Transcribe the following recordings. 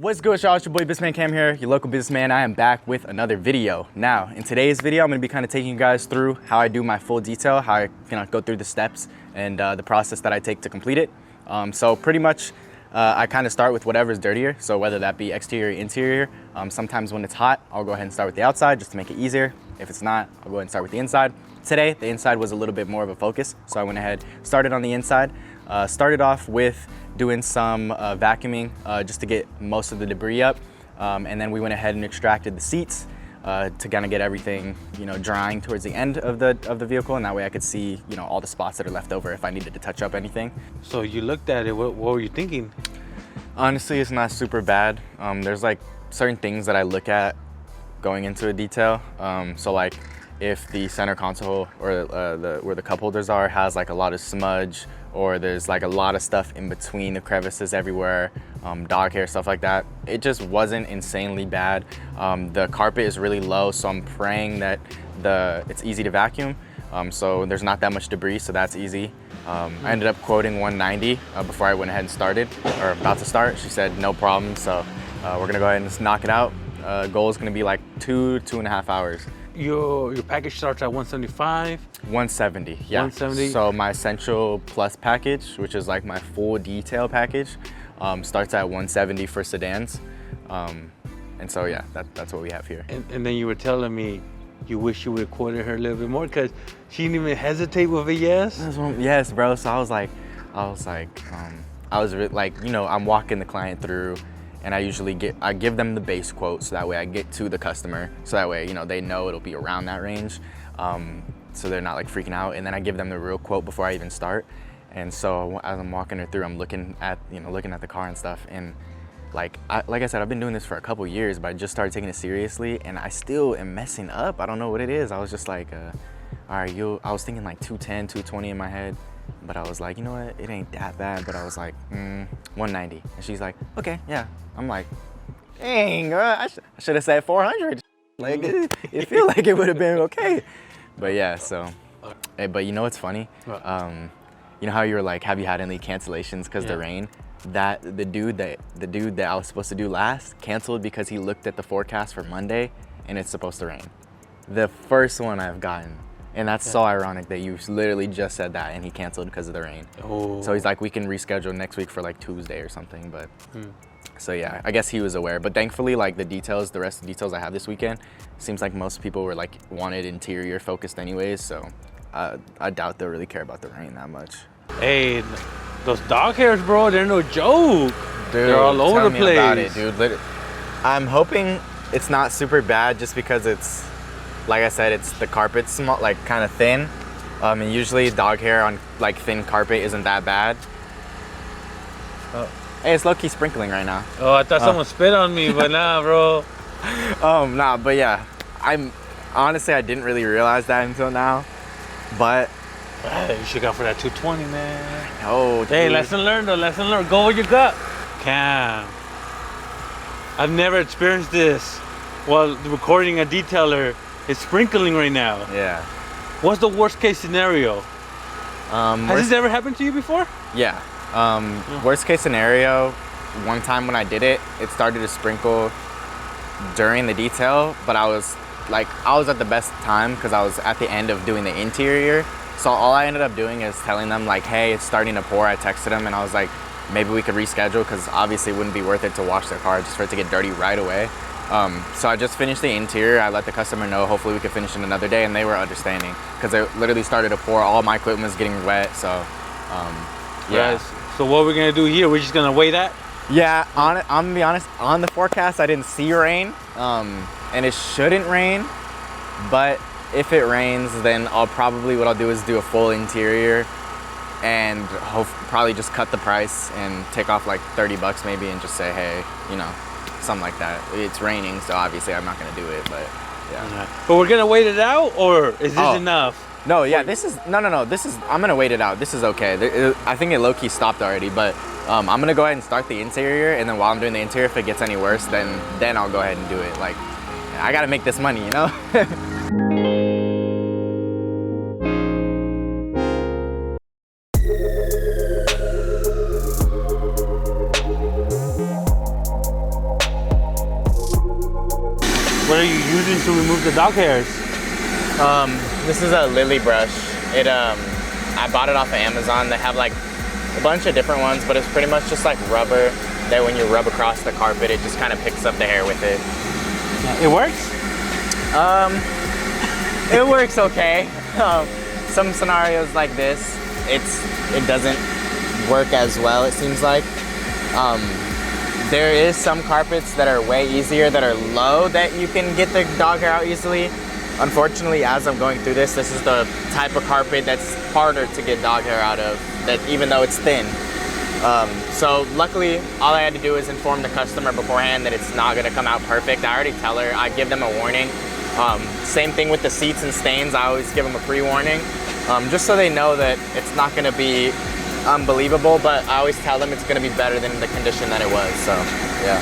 What's good, y'all? It's your boy Businessman Cam here, your local businessman. I am back with another video. Now, in today's video, I'm gonna be kind of taking you guys through how I do my full detail, how I go through the steps and the process that I take to complete it. So pretty much, I kind of start with whatever's dirtier. So whether that be exterior or interior. Sometimes when it's hot, I'll go ahead and start with the outside just to make it easier. If it's not, I'll go ahead and start with the inside. Today, the inside was a little bit more of a focus, so I went ahead, started on the inside. Started off with doing some vacuuming just to get most of the debris up, and then we went ahead and extracted the seats to kind of get everything, drying towards the end of the vehicle, and that way I could see, all the spots that are left over if I needed to touch up anything. So you looked at it. What were you thinking? Honestly, it's not super bad. There's like certain things that I look at going into a detail. So like if the center console or where the cup holders are has like a lot of smudge, or there's like a lot of stuff in between the crevices everywhere, dog hair, stuff like that. It just wasn't insanely bad. The carpet is really low, so I'm praying that it's easy to vacuum. So there's not that much debris, so that's easy. I ended up quoting 190 before I went ahead and started, or about to start. She said no problem, so we're gonna go ahead and just knock it out. Goal is gonna be like 2.5 hours. Your package starts at 175? 170, yeah. 170? So my Essential Plus package, which is like my full detail package, starts at 170 for sedans. And so yeah, that's what we have here. And then you were telling me you wish you would have quoted her a little bit more because she didn't even hesitate with a yes? Yes, bro. So I was like, I'm walking the client through, and I give them the base quote, so that way I get to the customer, so that way, they know it'll be around that range. So they're not like freaking out, and then I give them the real quote before I even start. And so as I'm walking her through, I'm looking at the car and stuff, and like I said, I've been doing this for a couple years, but I just started taking it seriously, and I still am messing up. I don't know what it is. I was just like, all right, I was thinking like 210, 220 in my head, but I was like, you know what, it ain't that bad. But I was like, 190, and she's like, okay, yeah. I'm like, dang, I should have said 400. Like, it feel like it would have been okay. But yeah, so, hey, but you know what's funny? You know how you were like, have you had any cancellations because of the rain? The dude that I was supposed to do last canceled because he looked at the forecast for Monday and it's supposed to rain. The first one I've gotten. And that's so ironic that you literally just said that and he canceled because of the rain. Oh. So he's like, we can reschedule next week for like Tuesday or something, but. So yeah, I guess he was aware, but thankfully, like the rest of the details I have this weekend, seems like most people were like wanted interior focused anyways, so I doubt they'll really care about the rain that much. Hey, those dog hairs, bro, they're no joke. Dude, they're all over the place. About it, dude. I'm hoping it's not super bad just because it's, like I said, it's the carpet's small, like kind of thin. And usually dog hair on like thin carpet isn't that bad. Oh. Hey, it's low-key sprinkling right now. Oh, I thought someone spit on me, but nah, bro. Nah, but yeah, honestly, I didn't really realize that until now, but. You should go for that 220, man. Oh, dude. Hey, lesson learned though, lesson learned. Go with your gut. Cam, I've never experienced this while recording a detailer. It's sprinkling right now. Yeah. What's the worst case scenario? Has this ever happened to you before? Yeah. Worst case scenario, one time when I did it, it started to sprinkle during the detail, but I was at the best time because I was at the end of doing the interior. So all I ended up doing is telling them like, hey, it's starting to pour. I texted them and I was like, maybe we could reschedule because obviously it wouldn't be worth it to wash their car just for it to get dirty right away. So I just finished the interior. I let the customer know, hopefully we could finish in another day, and they were understanding because it literally started to pour. All my equipment was getting wet, so yeah. Yes. So what we're gonna do here, we're just gonna wait that? Yeah, I'm gonna be honest, on the forecast I didn't see rain, and it shouldn't rain, but if it rains, then what I'll do is do a full interior and probably just cut the price and take off like 30 bucks maybe and just say, hey, something like that. It's raining, so obviously I'm not gonna do it, but yeah. But we're gonna wait it out, or is this enough? No, yeah, I'm gonna wait it out. This is okay. I think it low-key stopped already, but I'm gonna go ahead and start the interior, and then while I'm doing the interior, if it gets any worse, then I'll go ahead and do it. Like, I gotta make this money, What are you using to remove the dog hairs? This is a lily brush. I bought it off of Amazon. They have like a bunch of different ones, but it's pretty much just like rubber that when you rub across the carpet, it just kind of picks up the hair with it. It works? It works okay. Some scenarios like this, it doesn't work as well, it seems like. There is some carpets that are way easier, that are low, that you can get the dog hair out easily. Unfortunately, as I'm going through this is the type of carpet that's harder to get dog hair out of, that even though it's thin. So luckily, all I had to do is inform the customer beforehand that it's not gonna come out perfect. I already tell her, I give them a warning. Same thing with the seats and stains, I always give them a pre-warning, just so they know that it's not gonna be unbelievable, but I always tell them it's gonna be better than the condition that it was, so yeah.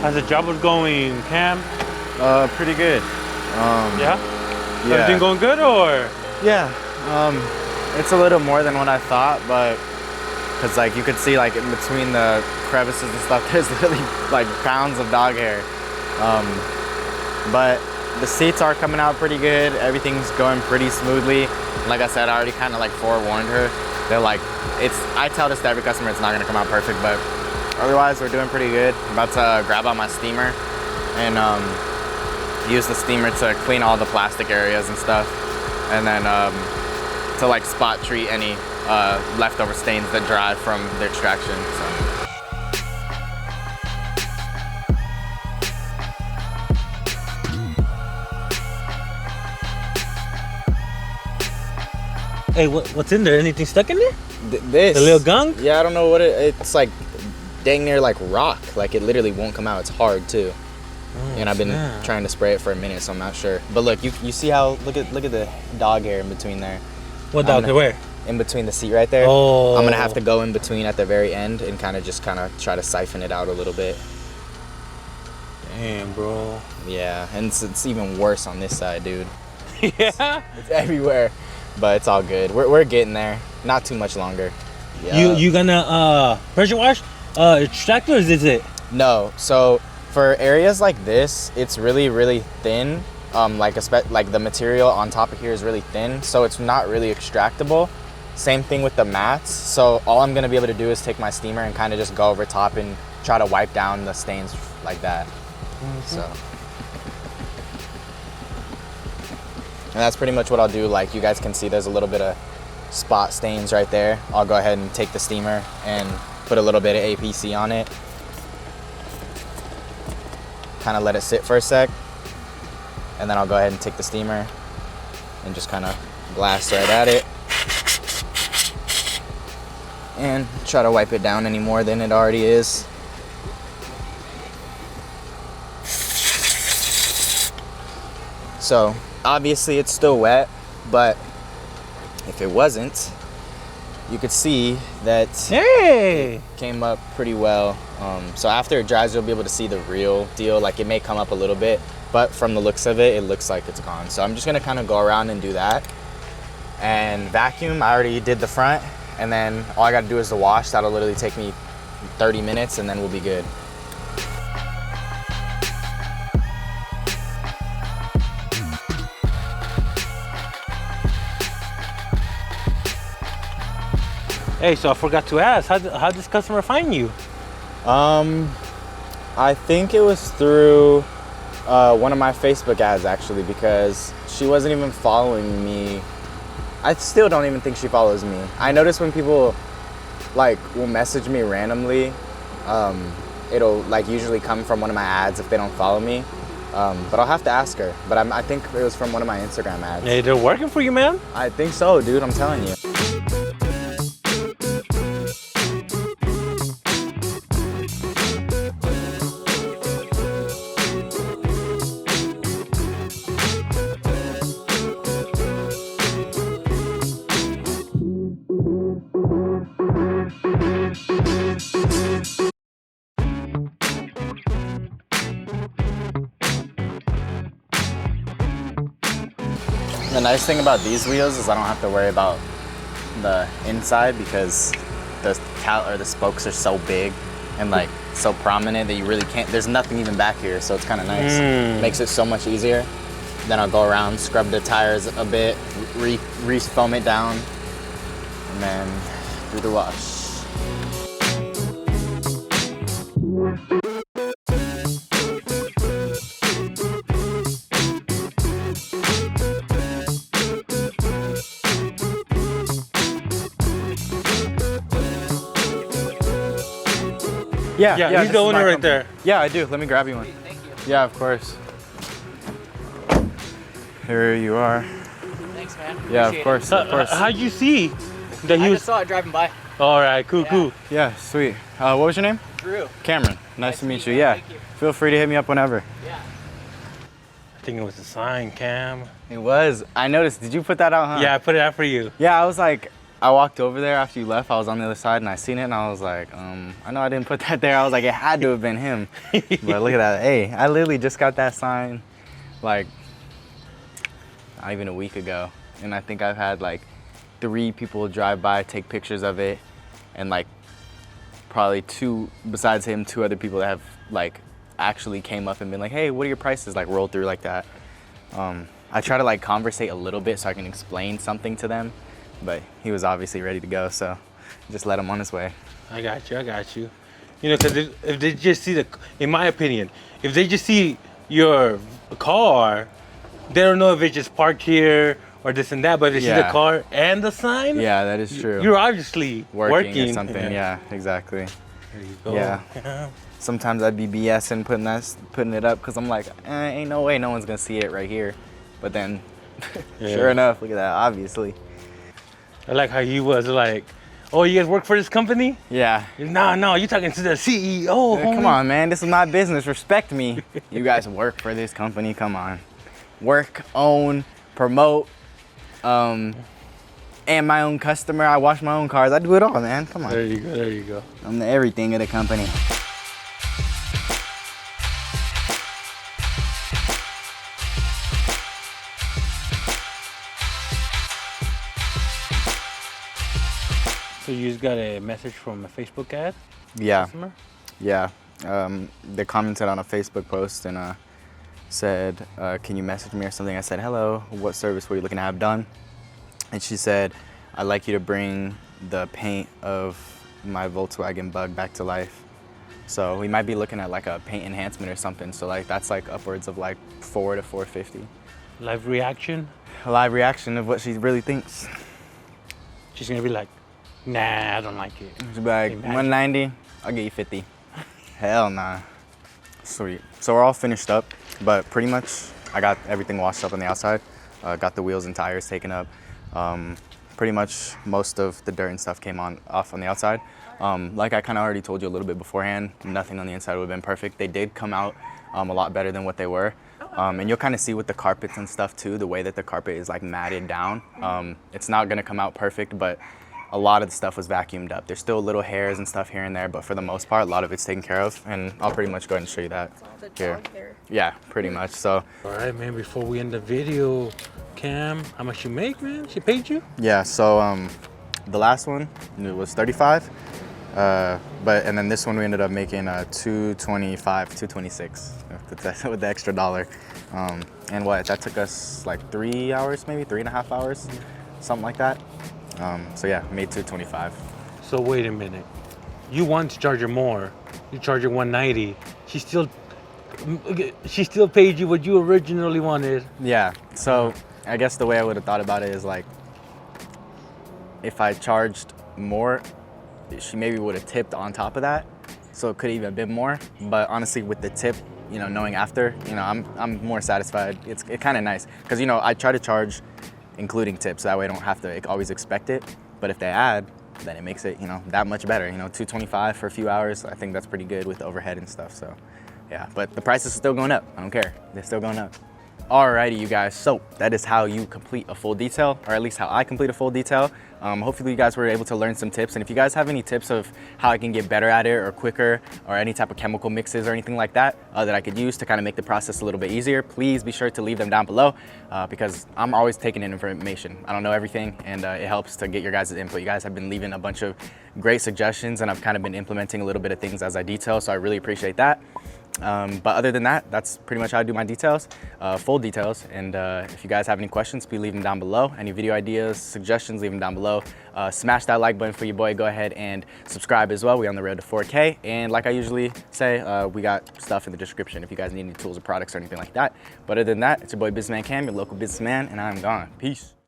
How's the job was going, Cam? Pretty good. Yeah? Yeah. Everything going good, or? Yeah, it's a little more than what I thought, but because like you could see like in between the crevices and stuff, there's literally like pounds of dog hair. But the seats are coming out pretty good. Everything's going pretty smoothly. Like I said, I already kind of like forewarned her. They're like, I tell this to every customer, it's not gonna come out perfect, but otherwise we're doing pretty good. I'm about to grab out my steamer and use the steamer to clean all the plastic areas and stuff, and then to like spot treat any leftover stains that dry from the extraction. So. Hey, what's in there? Anything stuck in there? This. The little gunk? Yeah, I don't know what it's like. Dang near like rock. Like it literally won't come out. It's hard too. Oh, and I've been trying to spray it for a minute, so I'm not sure. But look, you see how look at the dog hair in between there. What dog hair? Where? In between the seat right there. Oh. I'm gonna have to go in between at the very end and kind of try to siphon it out a little bit. Damn, bro. Yeah, and it's even worse on this side, dude. Yeah. It's everywhere, but it's all good. We're getting there. Not too much longer. Yeah. You gonna pressure wash extractor, or is it? No. So for areas like this, it's really thin. Like the material on top of here is really thin, so it's not really extractable. Same thing with the mats. So all I'm gonna be able to do is take my steamer and kind of just go over top and try to wipe down the stains like that. Mm-hmm. So. And that's pretty much what I'll do. Like you guys can see, there's a little bit of spot stains right there. I'll go ahead and take the steamer and put a little bit of APC on it. Kind of let it sit for a sec. And then I'll go ahead and take the steamer and just kind of blast right at it. And try to wipe it down any more than it already is. So obviously it's still wet, but if it wasn't, you could see that it came up pretty well. So after it dries, you'll be able to see the real deal. Like it may come up a little bit, but from the looks of it, it looks like it's gone. So I'm just gonna kind of go around and do that. And vacuum, I already did the front, and then all I gotta do is the wash. That'll literally take me 30 minutes and then we'll be good. Hey, so I forgot to ask, how did this customer find you? I think it was through one of my Facebook ads actually, because she wasn't even following me. I still don't even think she follows me. I notice when people like will message me randomly, it'll like usually come from one of my ads if they don't follow me. But I'll have to ask her. But I think it was from one of my Instagram ads. Hey, they're working for you, man. I think so, dude. I'm telling you. The nice thing about these wheels is I don't have to worry about the inside because the spokes are so big and like so prominent that you really can't, there's nothing even back here, so it's kind of nice. Makes it so much easier. Then I'll go around, scrub the tires a bit, re-foam it down, and then do the wash. Yeah, he's the owner right there. Yeah, I do. Let me grab you one. Thank you. Yeah, of course. Here you are. Thanks, man. Yeah, Appreciate of course, of course. How'd you see that he I was? just saw it driving by. All right, cool. Yeah, sweet. What was your name? Drew. Cameron. Nice to meet you. you. Yeah. Thank you. Feel free to hit me up whenever. Yeah. I think it was a sign, Cam. It was. I noticed. Did you put that out, huh? Yeah, I put it out for you. Yeah, I was like, I walked over there after you left. I was on the other side and I seen it and I was like, I know I didn't put that there. I was like, it had to have been him. But look at that. Hey, I literally just got that sign like not even a week ago. And I think I've had like 3 people drive by, take pictures of it, and like probably 2, besides him, 2 other people that have like actually came up and been like, hey, what are your prices? Like rolled through like that. I try to like conversate a little bit so I can explain something to them, but he was obviously ready to go, so just let him on his way. I got you. You know, because if they just see in my opinion, if they just see your car, they don't know if it's just parked here or this and that, but if they see the car and the sign, Yeah, that is true. you're obviously working or something. Yeah, exactly. There you go. Yeah. Sometimes I'd be BSing putting it up because I'm like, ain't no way no one's gonna see it right here. But then, sure enough, look at that, obviously. I like how he was like, oh, you guys work for this company? Yeah. No, you're talking to the CEO. Come on, man, this is my business, respect me. You guys work for this company, come on. Work, own, promote, and my own customer. I wash my own cars, I do it all, man, come on. There you go. I'm the everything of the company. So you just got a message from a Facebook ad? Yeah. Customer? Yeah, they commented on a Facebook post and said, can you message me or something? I said, hello, what service were you looking to have done? And she said, I'd like you to bring the paint of my Volkswagen Bug back to life. So we might be looking at like a paint enhancement or something. So like that's like upwards of like $400 to $450. Live reaction? A live reaction of what she really thinks. She's gonna be like, nah, I don't like it. She'll be like, 190, I'll get you 50. Hell nah. Sweet. So we're all finished up, but pretty much I got everything washed up on the outside. Got the wheels and tires taken up. Pretty much most of the dirt and stuff came off on the outside. Like I kind of already told you a little bit beforehand, nothing on the inside would have been perfect. They did come out a lot better than what they were. And you'll kind of see with the carpets and stuff too, the way that the carpet is like matted down. It's not gonna come out perfect, but a lot of the stuff was vacuumed up. There's still little hairs and stuff here and there, but for the most part, a lot of it's taken care of. And I'll pretty much go ahead and show you that here. Yeah, pretty much, so. All right, man, before we end the video, Cam, how much you make, man? She paid you? Yeah, so the last one, it was 35. And then this one we ended up making 225, 226 with the extra dollar. And that took us like 3 hours, maybe 3.5 hours, something like that. So yeah, made 225. So wait a minute. You want to charge her more. You charge her 190. She still paid you what you originally wanted. Yeah, so I guess the way I would have thought about it is like, if I charged more, she maybe would have tipped on top of that. So it could even have been more. But honestly, with the tip, you know, knowing after, you know, I'm more satisfied. It's kind of nice because, you know, I try to charge including tips. That way I don't have to always expect it. But if they add, then it makes it, you know, that much better. You know, 225 for a few hours, I think that's pretty good with overhead and stuff. So yeah, but the prices are still going up. I don't care. They're still going up. Alrighty, you guys, so that is how you complete a full detail, or at least how I complete a full detail. Hopefully you guys were able to learn some tips, and if you guys have any tips of how I can get better at it or quicker, or any type of chemical mixes or anything like that that I could use to kind of make the process a little bit easier, please be sure to leave them down below, because I'm always taking in information. I don't know everything, and it helps to get your guys' input. You guys have been leaving a bunch of great suggestions, and I've kind of been implementing a little bit of things as I detail, so I really appreciate that. But other than that, that's pretty much how I do my details, full details. And if you guys have any questions, please leave them down below. Any video ideas, suggestions, leave them down below. Smash that like button for your boy. Go ahead and subscribe as well. We're on the road to 4K. And like I usually say, we got stuff in the description if you guys need any tools or products or anything like that. But other than that, it's your boy Businessman Cam, your local businessman, and I'm gone. Peace.